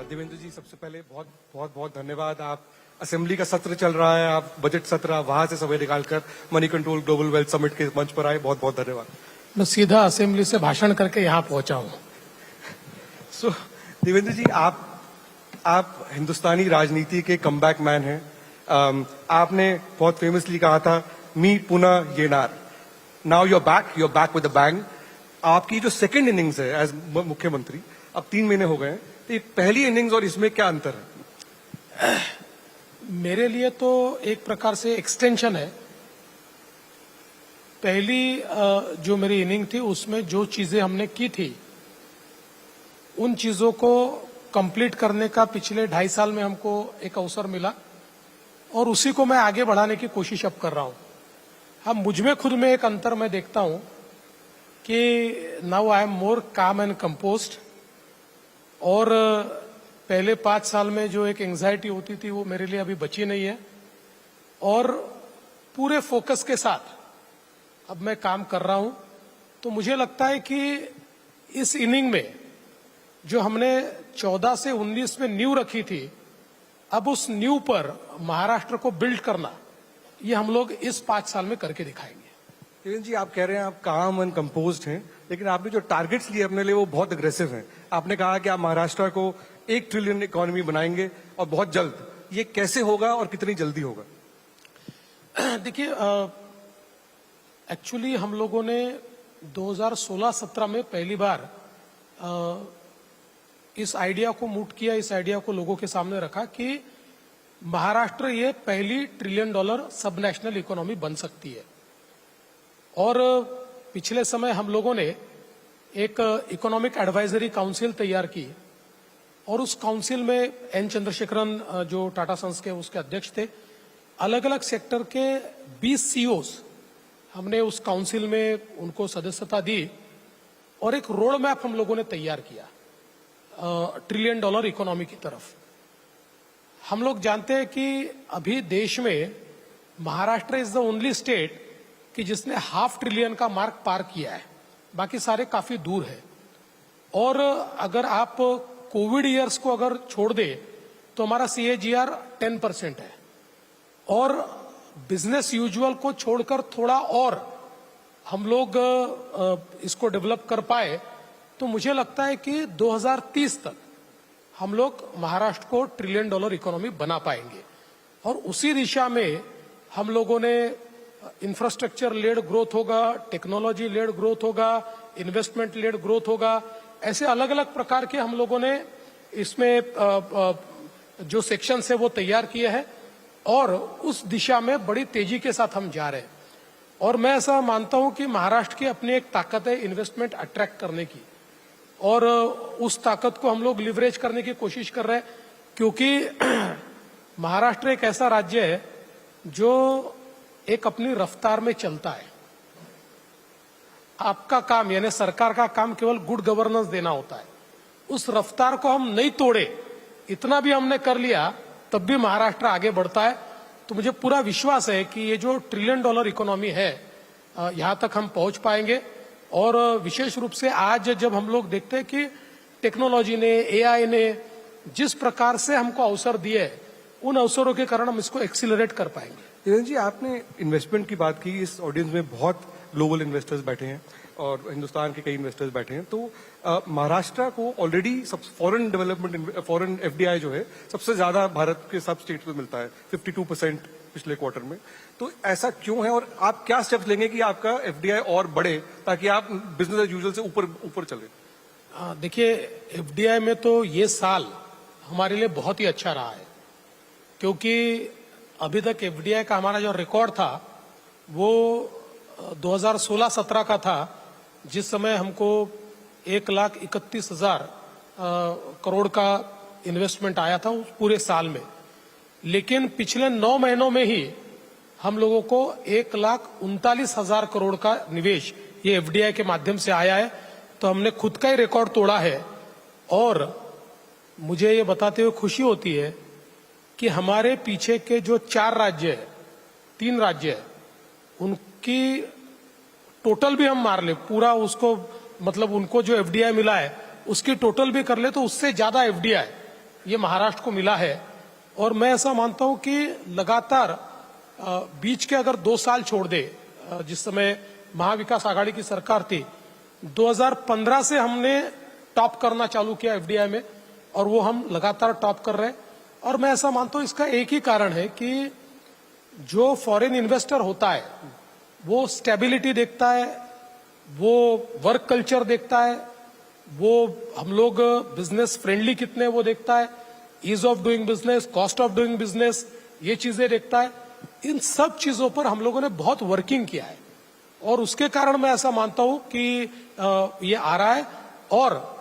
देवेंद्र जी, सबसे पहले बहुत बहुत बहुत धन्यवाद। आप असेंबली का सत्र चल रहा है, आप बजट सत्र वहां से समय निकालकर money control global wealth summit के मंच पर आए, बहुत बहुत धन्यवाद। मैं सीधा असेंबली से भाषण करके यहाँ पहुंचा हूँ। सो देवेंद्र जी, आप हिंदुस्तानी राजनीति के कमबैक मैन हैं। आपने बहुत फेमसली कहा था, मी पुनः ये नार। Now you are back with the bang. आपकी जो सेकंड इनिंग्स है एज मुख्यमंत्री, अब 3 महीने हो गए हैं, तो ये पहली इनिंग्स और इसमें क्या अंतर है? मेरे लिए तो एक प्रकार से एक्सटेंशन है। पहली जो मेरी इनिंग थी उसमें जो चीजें हमने की थी उन चीजों को कंप्लीट करने का पिछले 2.5 साल में हमको एक अवसर मिला और उसी को मैं आगे बढ़ाने की कोशिश अब कर रहा हूं। हाँ, मुझ में खुद में एक अंतर मैं देखता हूं कि नाउ आई एम मोर काम एंड कंपोज्ड, और पहले 5 साल में जो एक एंजाइटी होती थी वो मेरे लिए अभी बची नहीं है, और पूरे फोकस के साथ अब मैं काम कर रहा हूं। तो मुझे लगता है कि इस इनिंग में जो हमने 14 से 19 में नींव रखी थी, अब उस नींव पर महाराष्ट्र को बिल्ड करना, ये हम लोग इस 5 साल में करके दिखाएंगे। देवेंद्र जी, आप कह रहे हैं आप काम एंड कंपोज्ड हैं, लेकिन आपने जो टारगेट्स लिए अपने लिए वो बहुत अग्रेसिव हैं। आपने कहा कि आप महाराष्ट्र को 1 ट्रिलियन इकोनॉमी बनाएंगे और बहुत जल्द। ये कैसे होगा और कितनी जल्दी होगा? देखिए, एक्चुअली हम लोगों ने 2016-17 में पहली बार इस आइडिया को मूट किया, इस आइडिया को लोगों के सामने रखा कि महाराष्ट्र ये पहली $1 ट्रिलियन सब नेशनल इकोनॉमी बन सकती है। और पिछले समय हम लोगों ने एक इकोनॉमिक एडवाइजरी काउंसिल तैयार की, और उस काउंसिल में एन चंद्रशेखरन जो टाटा सन्स के उसके अध्यक्ष थे, अलग अलग सेक्टर के 20 CEOs हमने उस काउंसिल में उनको सदस्यता दी, और एक रोड मैप हम लोगों ने तैयार किया $1 ट्रिलियन इकोनॉमी की तरफ। हम लोग जानते हैं कि अभी देश में Maharashtra is the only state कि जिसने $500 बिलियन का मार्क पार किया है, बाकी सारे काफी दूर है। और अगर आप कोविड ईयर्स को अगर छोड़ दे तो हमारा CAGR 10% है, और बिजनेस यूजुअल को छोड़कर थोड़ा और हम लोग इसको डेवलप कर पाए तो मुझे लगता है कि 2030 तक हम लोग महाराष्ट्र को $1 ट्रिलियन इकोनॉमी बना पाएंगे। और उसी दिशा में हम लोगों ने इंफ्रास्ट्रक्चर लेड ग्रोथ होगा, टेक्नोलॉजी लेड ग्रोथ होगा, इन्वेस्टमेंट लेड ग्रोथ होगा, ऐसे अलग अलग प्रकार के हम लोगों ने इसमें जो सेक्शंस है वो तैयार किए हैं, और उस दिशा में बड़ी तेजी के साथ हम जा रहे हैं। और मैं ऐसा मानता हूं कि महाराष्ट्र की अपनी एक ताकत है इन्वेस्टमेंट अट्रैक्ट करने की, और उस ताकत को हम लोग लिवरेज करने की कोशिश कर रहे हैं, क्योंकि महाराष्ट्र एक ऐसा राज्य है जो एक अपनी रफ्तार में चलता है। आपका काम यानी सरकार का काम केवल गुड गवर्नेंस देना होता है। उस रफ्तार को हम नहीं तोड़े, इतना भी हमने कर लिया तब भी महाराष्ट्र आगे बढ़ता है। तो मुझे पूरा विश्वास है कि ये जो $1 ट्रिलियन इकोनॉमी है, यहां तक हम पहुंच पाएंगे। और विशेष रूप से आज जब हम लोग देखते हैं कि टेक्नोलॉजी ने, AI ने जिस प्रकार से हमको अवसर दिए, उन अवसरों के कारण हम इसको एक्सीलरेट कर पाएंगे। देवेंद्र जी, आपने इन्वेस्टमेंट की बात की। इस ऑडियंस में बहुत ग्लोबल इन्वेस्टर्स बैठे हैं और हिंदुस्तान के कई इन्वेस्टर्स बैठे हैं। तो महाराष्ट्र को already foreign development, foreign FDI जो है सबसे ज्यादा भारत के सब स्टेट में मिलता है, 52% पिछले क्वार्टर में। तो ऐसा क्यों है, और आप क्या स्टेप्स लेंगे कि आपका FDI और बढ़े ताकि आप बिजनेस एज यूजुअल से ऊपर चले? देखिए, FDI में तो ये साल हमारे लिए बहुत ही अच्छा रहा है, क्योंकि अभी तक FDI का हमारा जो रिकॉर्ड था वो 2016-17 का था, जिस समय हमको 1,31,000 करोड़ का इन्वेस्टमेंट आया था उस पूरे साल में। लेकिन पिछले 9 महीनों में ही हम लोगों को 1,39,000 करोड़ का निवेश ये FDI के माध्यम से आया है। तो हमने खुद का ही रिकॉर्ड तोड़ा है, और मुझे ये बताते हुए खुशी होती है कि हमारे पीछे के जो 3 राज्य है उनकी टोटल भी हम मार ले, पूरा उसको मतलब उनको जो FDI मिला है उसकी टोटल भी कर ले तो उससे ज्यादा FDI ये महाराष्ट्र को मिला है। और मैं ऐसा मानता हूं कि लगातार बीच के अगर 2 साल छोड़ दे, जिस समय महाविकास आघाड़ी की सरकार थी, 2015 से हमने टॉप करना चालू किया एफडीआई में, और वो हम लगातार टॉप कर रहे हैं। और मैं ऐसा मानता हूं इसका एक ही कारण है कि जो फॉरेन इन्वेस्टर होता है वो स्टेबिलिटी देखता है, वो वर्क कल्चर देखता है, वो हम लोग बिजनेस फ्रेंडली कितने हैं वो देखता है, ease of doing business, cost of doing business, ये चीजें देखता है। इन सब चीजों पर हम लोगों ने बहुत वर्किंग किया है, और उसके कारण मैं ऐसा मानता हूं कि ये आ रहा है। और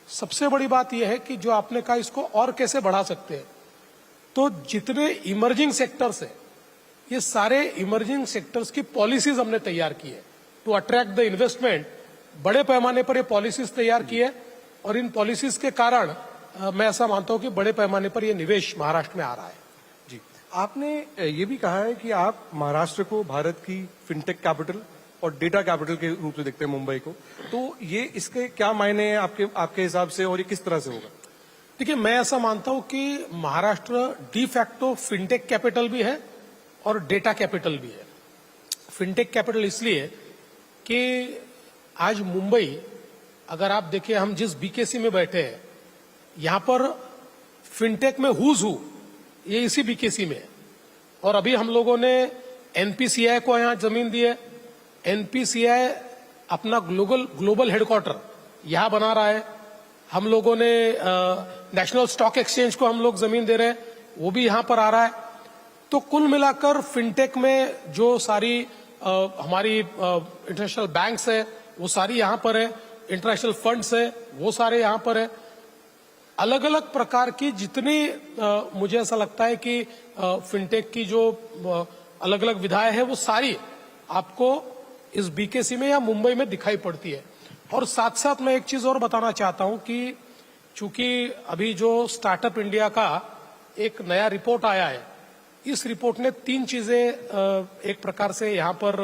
सबसे बड़ी बात यह है कि जो आपने कहा इसको और कैसे बढ़ा सकते हैं, तो जितने इमर्जिंग सेक्टर्स हैं, ये सारे इमर्जिंग सेक्टर्स की पॉलिसीज हमने तैयार की है टू अट्रैक्ट द इन्वेस्टमेंट। बड़े पैमाने पर ये पॉलिसीज तैयार की है, और इन पॉलिसीज के कारण मैं ऐसा मानता हूं कि बड़े पैमाने पर ये निवेश महाराष्ट्र में आ रहा है। जी, आपने ये भी कहा है कि आप महाराष्ट्र को भारत की फिनटेक कैपिटल और डेटा कैपिटल के रूप से देखते हैं मुंबई को, तो ये इसके क्या मायने हैं आपके हिसाब से, और ये किस तरह से होगा? देखिए, मैं ऐसा मानता हूं कि Maharashtra de facto fintech capital भी है और डेटा कैपिटल भी है। फिनटेक कैपिटल इसलिए कि आज मुंबई, अगर आप देखिए, हम जिस बीकेसी में बैठे हैं, यहां पर फिनटेक में हुज हु ये इसी बीकेसी में है। और अभी हम लोगों ने एनपीसीआई को यहां जमीन दी है। एनपीसीआई अपना ग्लोबल हेडक्वार्टर यहां बना रहा है। हम लोगों ने नेशनल स्टॉक एक्सचेंज को हम लोग जमीन दे रहे हैं, वो भी यहां पर आ रहा है। तो कुल मिलाकर फिनटेक में जो सारी हमारी इंटरनेशनल बैंक्स है वो सारी यहां पर है, इंटरनेशनल फंड्स है वो सारे यहां पर है। अलग अलग प्रकार की जितनी मुझे ऐसा लगता है कि फिनटेक की जो अलग अलग विधाएं हैं वो सारी आपको इस बीकेसी में या मुंबई में दिखाई पड़ती है। और साथ साथ मैं एक चीज और बताना चाहता हूं कि चूंकि अभी जो स्टार्टअप इंडिया का एक नया रिपोर्ट आया है, इस रिपोर्ट ने 3 चीजें एक प्रकार से यहां पर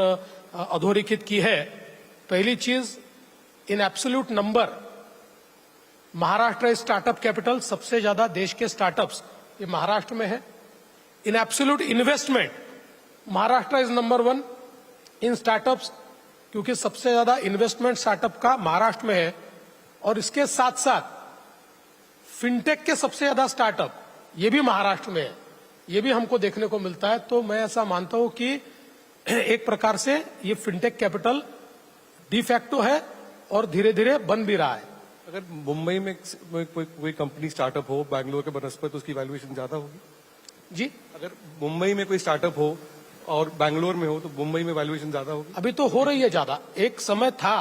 अधोरेखित की है। पहली चीज, in absolute number Maharashtra startup capital, सबसे ज्यादा देश के स्टार्टअप्स ये महाराष्ट्र में है। In absolute investment Maharashtra is number 1 in startups, क्योंकि सबसे ज्यादा इन्वेस्टमेंट स्टार्टअप का महाराष्ट्र में है। और इसके साथ साथ फिनटेक के सबसे ज्यादा स्टार्टअप ये भी महाराष्ट्र में है, ये भी हमको देखने को मिलता है। तो मैं ऐसा मानता हूं कि एक प्रकार से ये फिनटेक कैपिटल डी फैक्टो है और धीरे धीरे बन भी रहा है। अगर मुंबई में कोई कंपनी स्टार्टअप हो बैंगलोर के बनस्पत, तो उसकी वैल्यूएशन ज्यादा होगी? जी, अगर मुंबई में कोई स्टार्टअप हो और बैंगलोर में हो तो मुंबई में वैल्यूएशन ज्यादा होगी? अभी तो हो रही है ज्यादा। एक समय था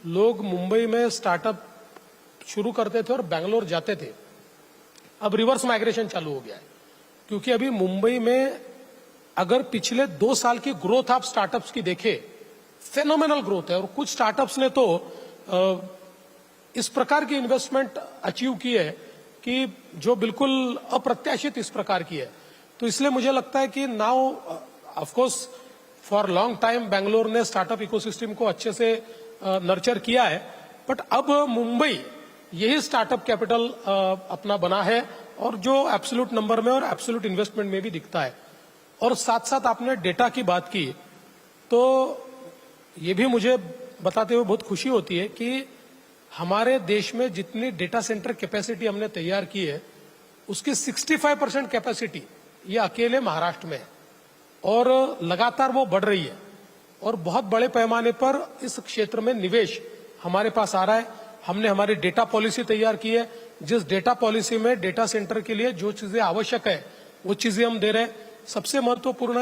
लोग मुंबई में स्टार्टअप शुरू करते थे और बैंगलोर जाते थे, अब रिवर्स माइग्रेशन चालू हो गया है। क्योंकि अभी मुंबई में अगर पिछले 2 साल की ग्रोथ आप स्टार्टअप्स की देखें, फेनोमेनल ग्रोथ है। और कुछ स्टार्टअप्स ने तो इस प्रकार की इन्वेस्टमेंट अचीव की है कि जो बिल्कुल अप्रत्याशित इस प्रकार की है। तो इसलिए मुझे लगता है कि now of course for long time Bangalore ने स्टार्टअप इकोसिस्टम को अच्छे से नर्चर किया है, बट अब मुंबई यही स्टार्टअप कैपिटल अपना बना है, और जो एब्सोल्यूट नंबर में और एब्सोल्यूट इन्वेस्टमेंट में भी दिखता है। और साथ साथ आपने डेटा की बात की, तो ये भी मुझे बताते हुए बहुत खुशी होती है कि हमारे देश में जितनी डेटा सेंटर कैपेसिटी हमने तैयार की है, उसकी 65% कैपेसिटी ये अकेले महाराष्ट्र में है, और लगातार वो बढ़ रही है। और बहुत बड़े पैमाने पर इस क्षेत्र में निवेश हमारे पास आ रहा है। हमने हमारी डेटा पॉलिसी तैयार की है, जिस डेटा पॉलिसी में डेटा सेंटर के लिए जो चीजें आवश्यक है वो चीजें हम दे रहे हैं। सबसे महत्वपूर्ण है